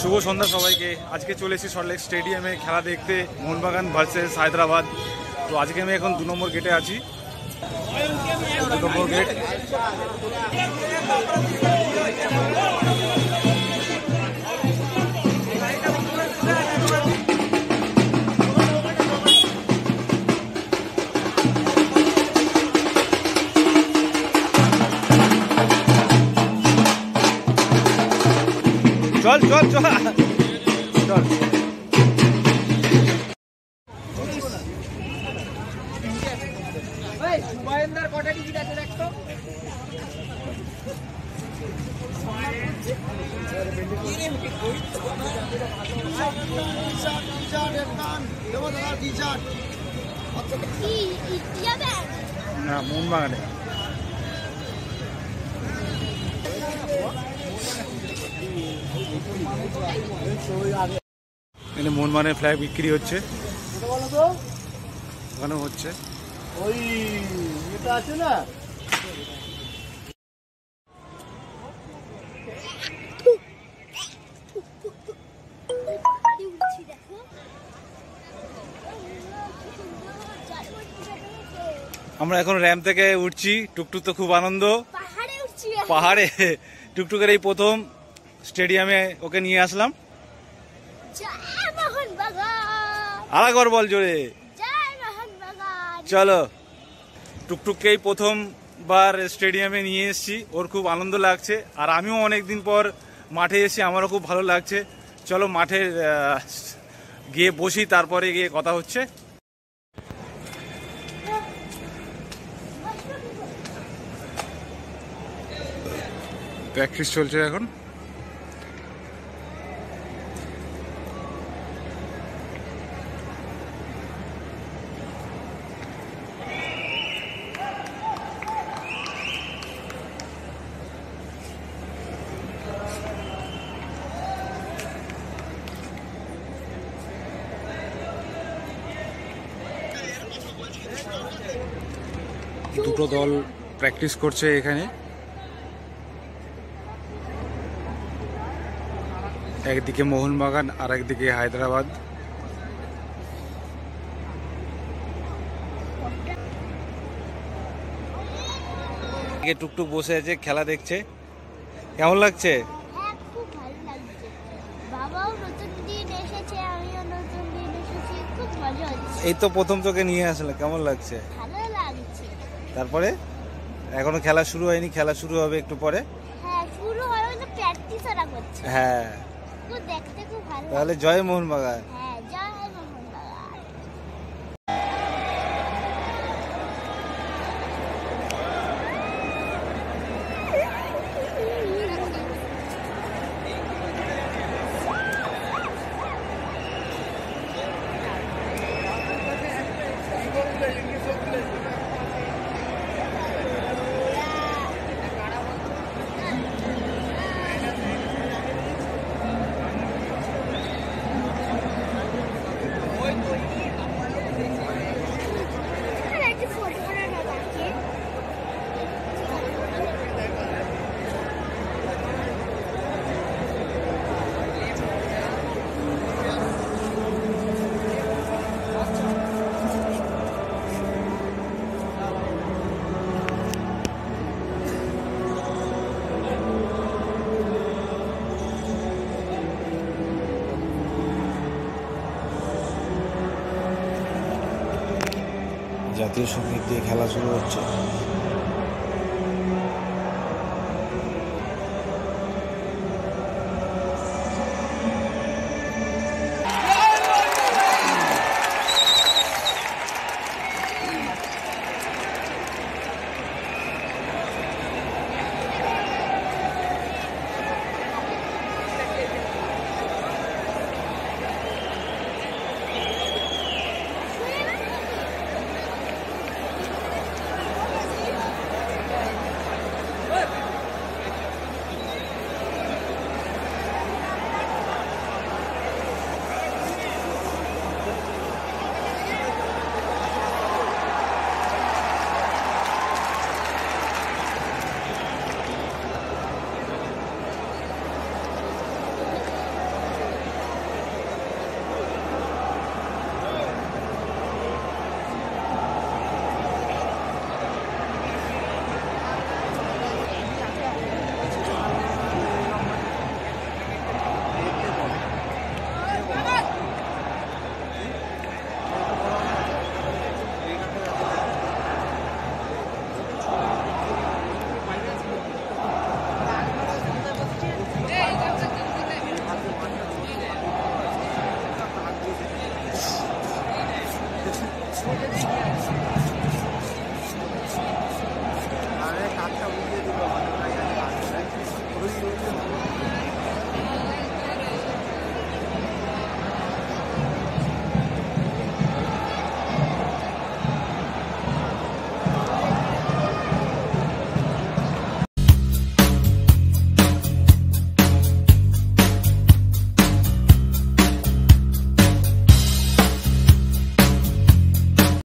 শুভ সন্ধ্যা সবাইকে। আজকে চলে এসেছি সল্টলেক স্টেডিয়ামে খেলা দেখতে, মোহনবাগান ভার্সেস হায়দ্রাবাদ। তো আজকে আমি এখন 2 নম্বর গেটে আছি। 2 নম্বর গেট। চল চল চল চল। কটা টিকিট আছে দেখতো? না, মোহনবাগানে। এখানে মোহনবাগানের ফ্ল্যাগ বিক্রি হচ্ছে, ওখানেও হচ্ছে। ওই এটা আছে না, আমরা এখন র্যাম্প থেকে উঠছি। টুকটুক তো খুব আনন্দ, পাহাড়ে টুকটুকের এই প্রথম স্টেডিয়ামে ওকে নিয়ে আসলাম। আরেকবার বল জোরে, চলো। টুকটুককে এই প্রথমবার স্টেডিয়ামে নিয়ে এসেছি, ওর খুব আনন্দ লাগছে। আর আমিও অনেকদিন পর মাঠে এসে আমারও খুব ভালো লাগছে। চলো মাঠে গিয়ে বসি, তারপরে গিয়ে কথা হচ্ছে। প্র্যাকটিস চলছে এখন। দুটো দল প্র্যাকটিস করছে এখানে, একদিকে মোহনবাগান আর একদিকে হায়দ্রাবাদ। টুকটুক বসে আছে, খেলা দেখছে। কেমন লাগছে? এই তো প্রথম তোকে নিয়ে আসলে, কেমন লাগছে? তারপরে এখনো খেলা শুরু হয়নি, খেলা শুরু হবে একটু পরে। হ্যাঁ, তাহলে জয় মোহনবাগান। জাতীয় সঙ্গীত দিয়ে খেলা শুরু হচ্ছে।